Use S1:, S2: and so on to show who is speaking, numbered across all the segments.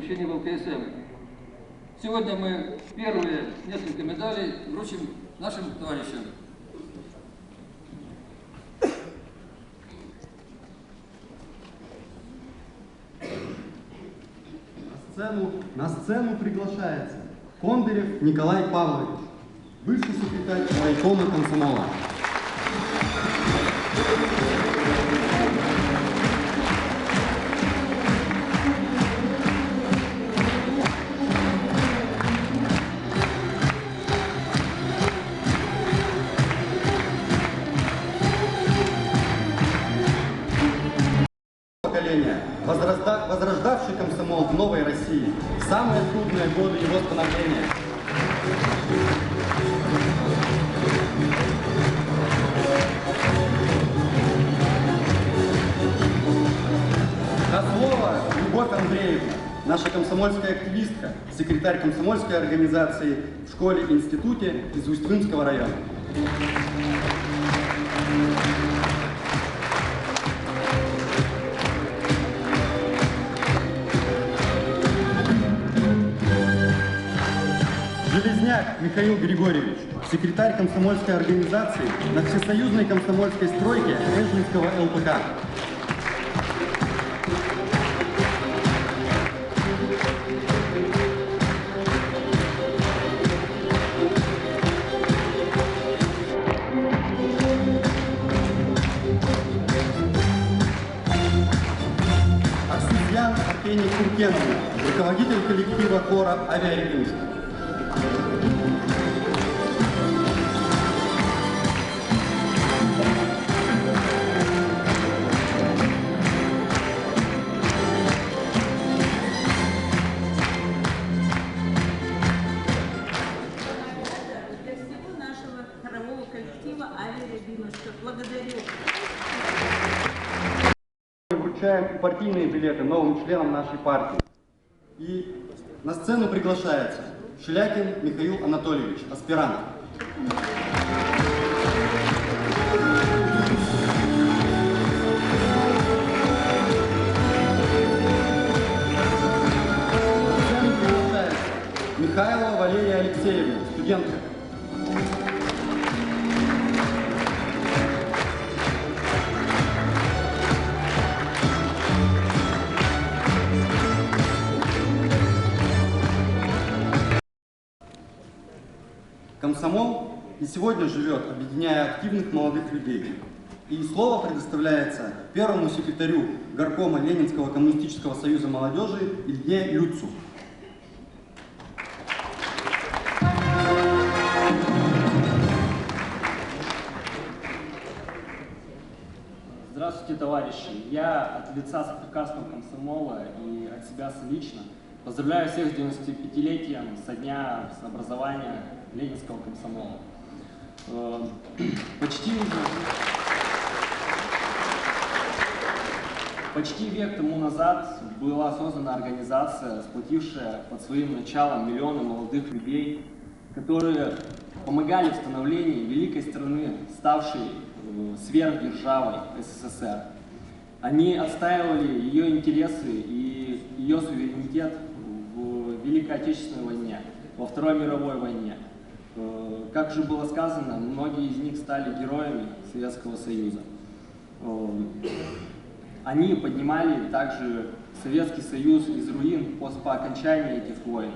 S1: вручения в ЛКСМ. Сегодня мы первые несколько медалей вручим нашим товарищам.
S2: На сцену приглашается Кондарев Николай Павлович, бывший секретарь райкома комсомола. Поколение, возрождавший комсомол в новой России в самые трудные годы его становления. Козлова Любовь Андреевна, наша комсомольская активистка, секретарь комсомольской организации в школе-институте из Усть-Вымского района. Железняк Михаил Григорьевич, секретарь комсомольской организации на всесоюзной комсомольской стройке Режнинского ЛПК. Арсеньян Арсений Куркенов, руководитель коллектива хора «Авиарегист».
S3: Благодарю.
S2: Вручаем партийные билеты новым членам нашей партии. И на сцену приглашается Шелякин Михаил Анатольевич, аспирант. На сцену приглашается Михайлова Валерия Алексеевна, студентка. Комсомол и сегодня живет, объединяя активных молодых людей. И слово предоставляется первому секретарю горкома Ленинского коммунистического союза молодежи Илье Люцу.
S4: Здравствуйте, товарищи! Я от лица Сыктывкарского комсомола и от себя лично поздравляю всех с 95-летием со дня образования Ленинского комсомола. Почти век тому назад была создана организация, сплотившая под своим началом миллионы молодых людей, которые помогали в становлении великой страны, ставшей сверхдержавой СССР. Они отстаивали ее интересы и ее суверенитет в Великой Отечественной войне, во Второй мировой войне. Как же было сказано, многие из них стали героями Советского Союза. Они поднимали также Советский Союз из руин по окончании этих войн.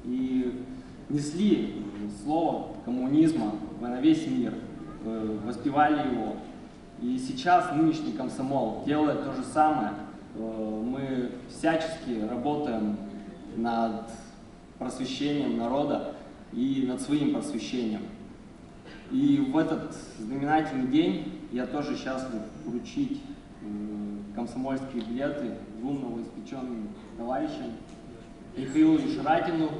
S4: И несли слово коммунизма на весь мир, воспевали его. И сейчас нынешний комсомол делает то же самое. Мы всячески работаем над просвещением народа и над своим просвещением. И в этот знаменательный день я тоже счастлив вручить комсомольские билеты двум новоиспеченным товарищам, Михаилу Ширатину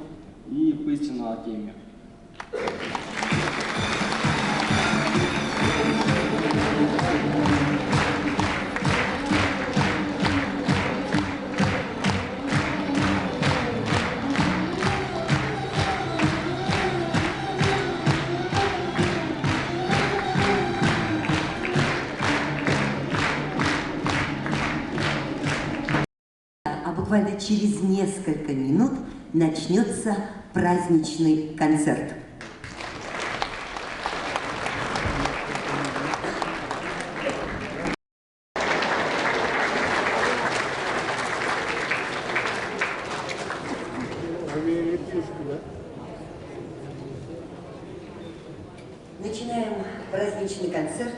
S4: и Пыстину Артемию.
S3: буквально через несколько минут начнется праздничный концерт. Начинаем праздничный концерт,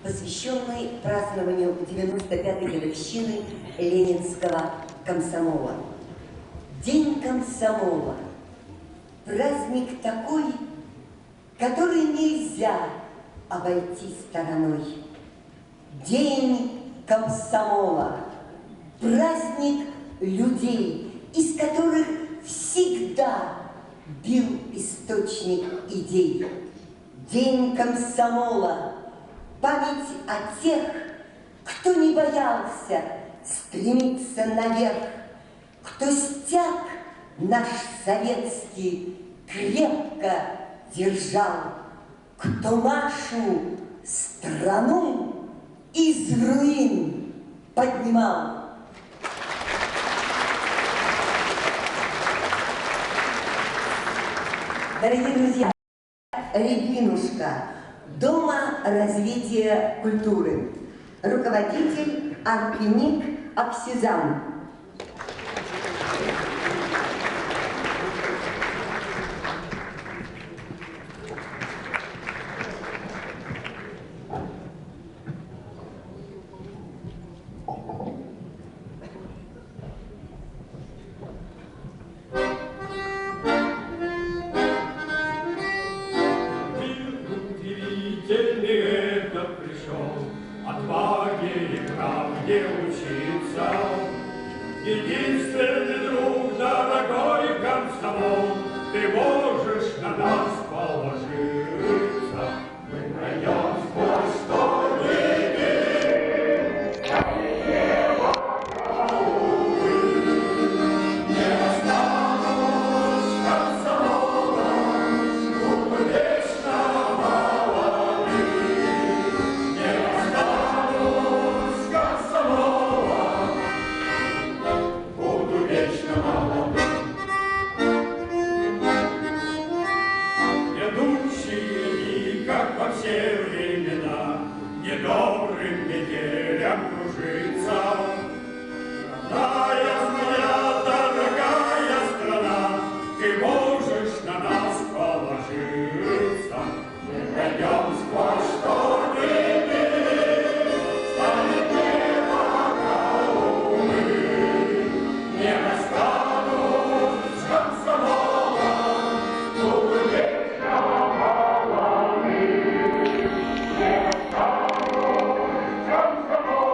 S3: посвященный празднованию 95-й годовщины Ленинского комсомола. День комсомола. Праздник такой, который нельзя обойти стороной. День комсомола. Праздник людей, из которых всегда бил источник идей. День комсомола. Память о тех, кто не боялся стремиться наверх, кто стяг наш советский крепко держал, кто нашу страну из руин поднимал. Дорогие друзья, Рябинушка, Дома развития культуры, руководитель Арпеник Аксизан.
S5: Единственный друг, дорогой комсомол, ты можешь на нас положиться. Мы пройдем сквозь шторм и бед, твои вокалы не останусь комсомолом, будто вечно молоды. Не останусь комсомолом, буду вечно молодым. Грядущие дни, как во все времена, недобрым метелям кружится. Родная моя дорогая страна, ты можешь на нас положиться. Мы пройдем сквозь шторм и бед, станет небо голубым. Не расстанусь с комсомолом, буду вечно молодым. Не расстанусь с комсомолом,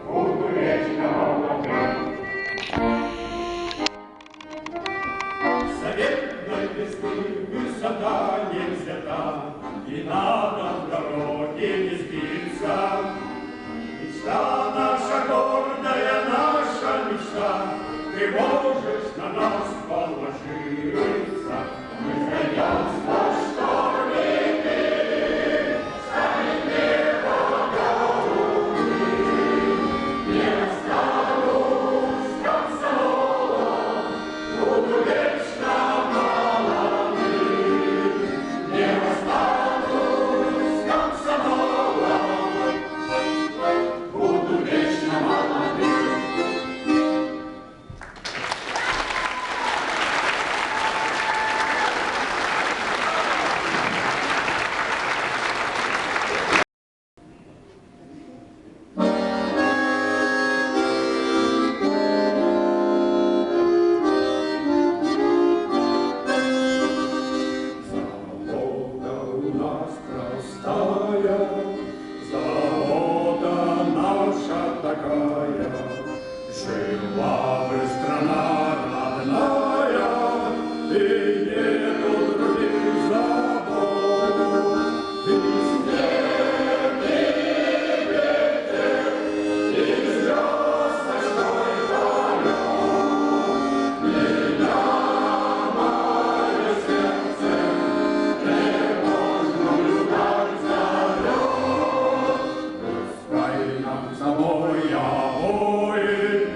S5: буду вечно молодым. Заветной весны высота не взята, и надо в дороге не сбиться. Мечта наша гордая, наша мечта, ты можешь на нас положиться. Мы пройдем сквозь шторм и бед, станет небо голубым. Не расстанусь с комсомолом, буду вечно молодым. Не расстанусь с комсомолом, буду вечно молодым. Завода у нас простая, завода наша такая, жила бы страна родная, и нету других забот. Везде ветер, и звезд ночной полет, меня мое сердце тревожную даль зовет. Пускай нам с собой обоим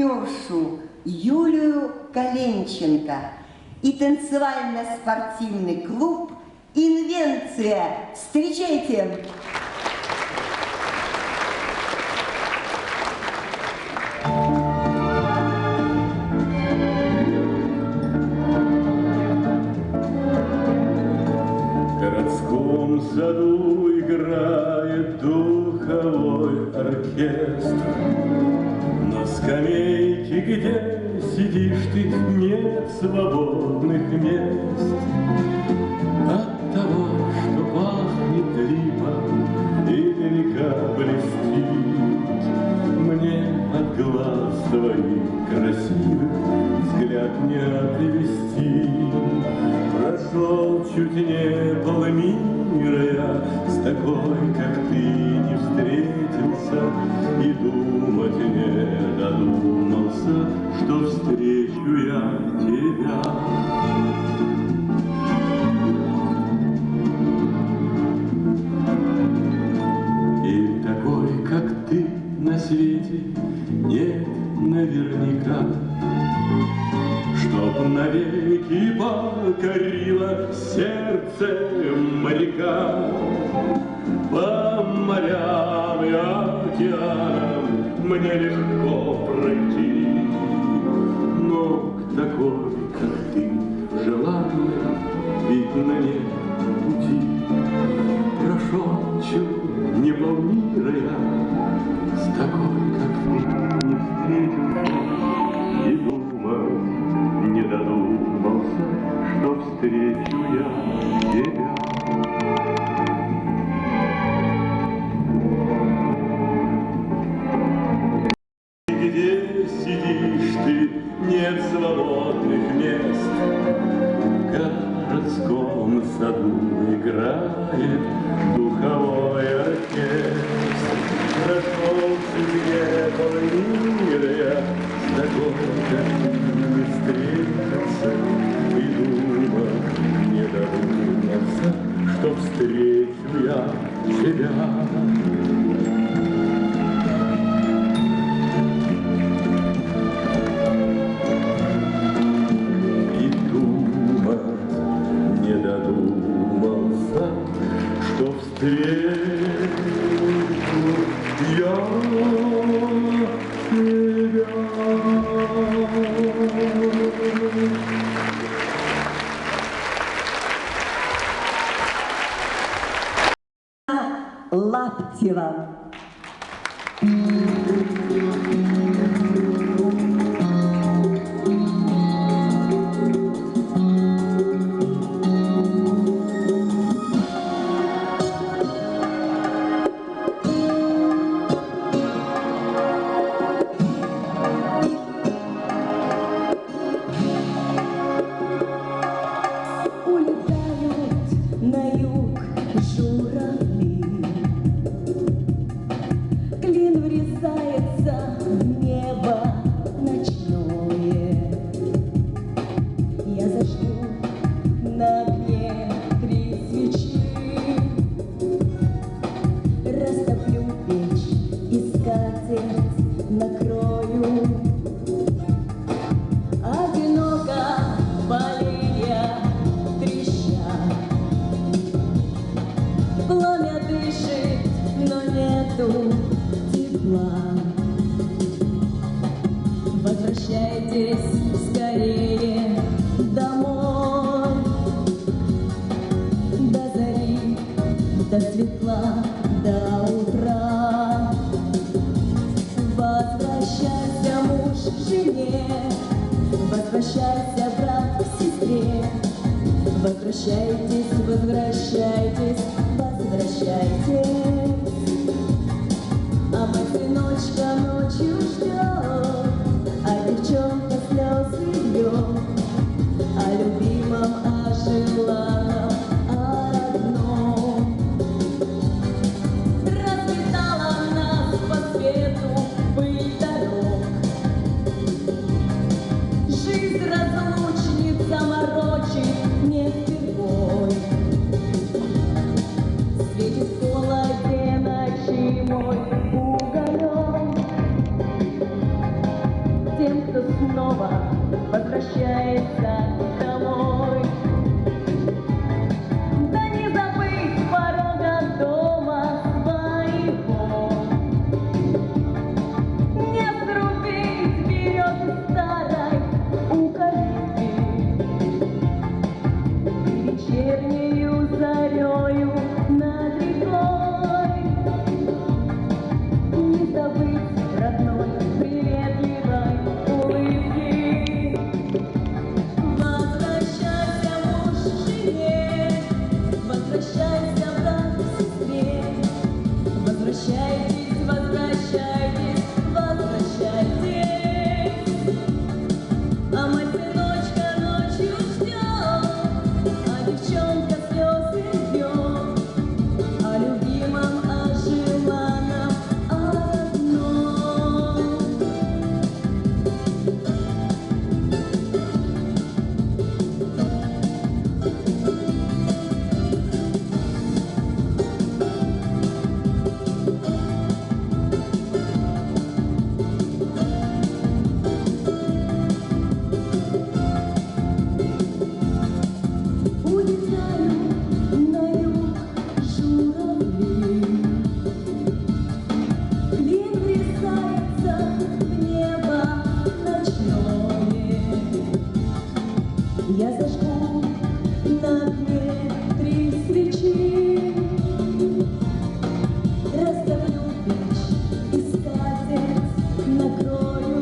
S3: партнершу Юлию Коленченко и танцевально-спортивный клуб «Инвенция». Встречайте!
S5: В городском саду играет духовой оркестр. На скамейке, где сидишь ты, нет свободных мест. От того, что пахнет липа и река блестит, мне от глаз твоих красивых взгляд не отвести. Прошел чуть не полмира я, с такой, как ты, не встретился, и думать не додумался, что встречу я тебя. И такой, как ты, на свете нет наверняка, чтоб навеки покорило сердце моряка. По морям и океанам мне легко пройти, но к такой, как ты, желанной, видно нет пути. Прошел чуть не полмира я, с такой, как ты, не встретился, и думал, не додумался, что встречу я тебя. Где сидишь ты, нет свободных мест. В городском саду играет духовой оркестр. Прошел тебе полмира я, с такой, как не встретился, и думал, не додумался, что встречу я тебя. Что встречу я тебя.
S3: Лаптева.
S6: Возвращайтесь скорее домой, до зари, до светла, до утра. Возвращайся, муж, к жене, возвращайся, брат, к сестре. Возвращайтесь, возвращайтесь, возвращайтесь. А одиночка ночью ждет, а девчонка слезы льет, о любимом, о желанном, о родном. Разметала нас по свету пыль дорог, жизнь разлучница морочит не впервой. Светит в холоде ночи мой уголек, на огне 3 свечи. Расставлю печь и скатерть накрою.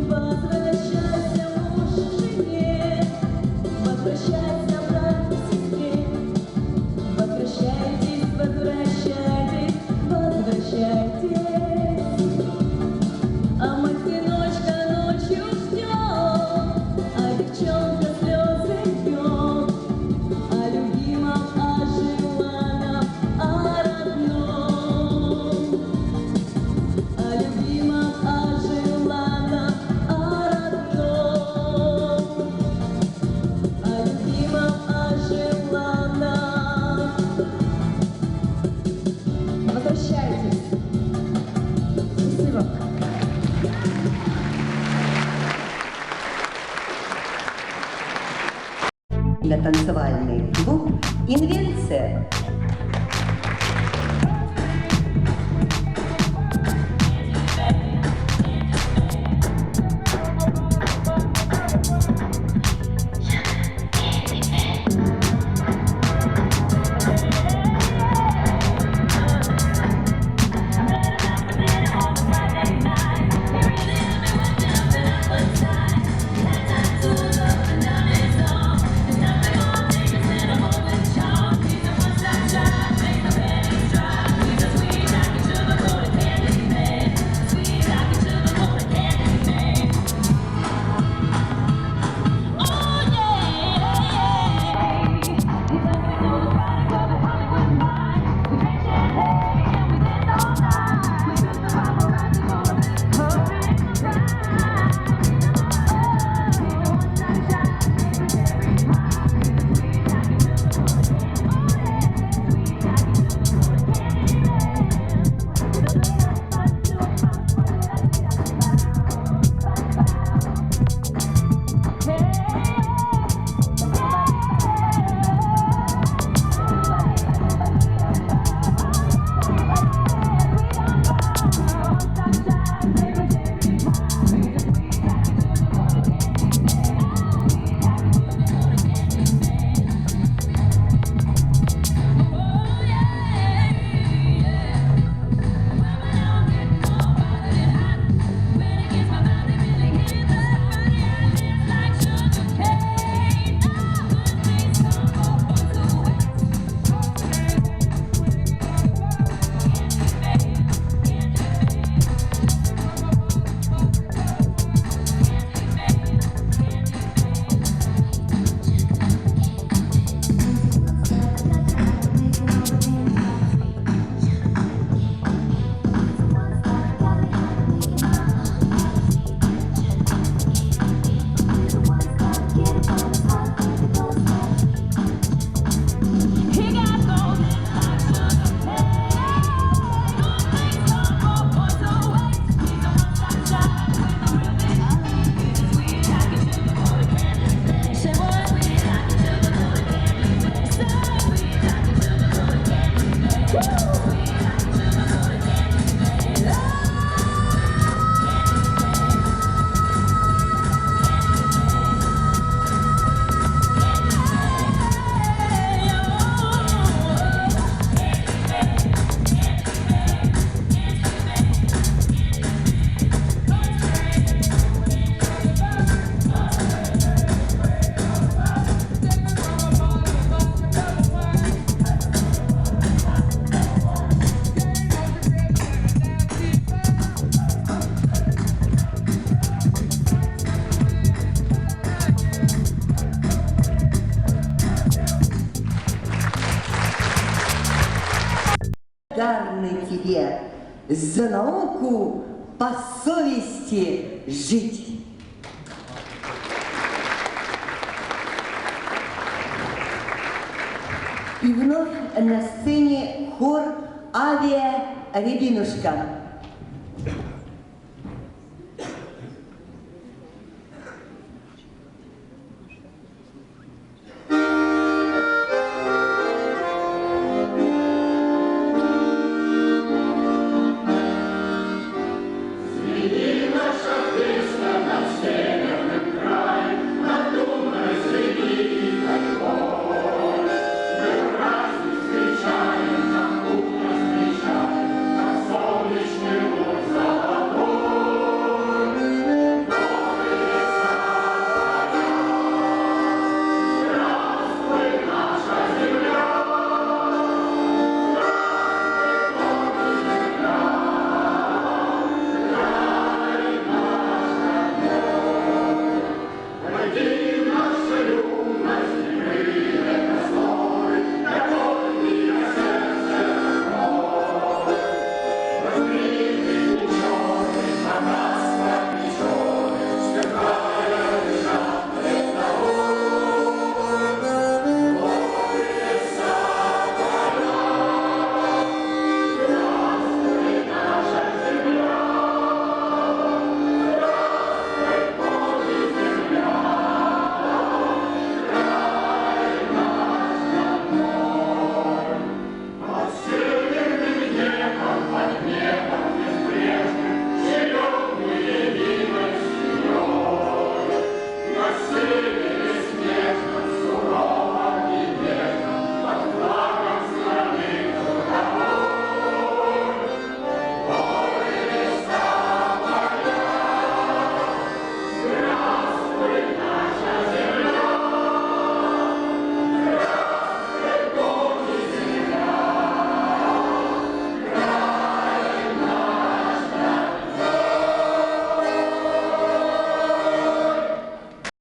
S6: Возвращайся, муж, жене, возвращайся, брат, сестре. Возвращайтесь, возвращайтесь, возвращайтесь. А мать-одиночка ночью ждет, а девчонка слезы льет. О любимом, о желанном, о родном. О любимом, о желанном, о родном. О любимом, о желанном. Возвращайтесь. Спасибо.
S3: На танцевальный клуб «Инвенция». благодарны тебе за науку по совести жить. И вновь на сцене хор «Авиа Рябинушка».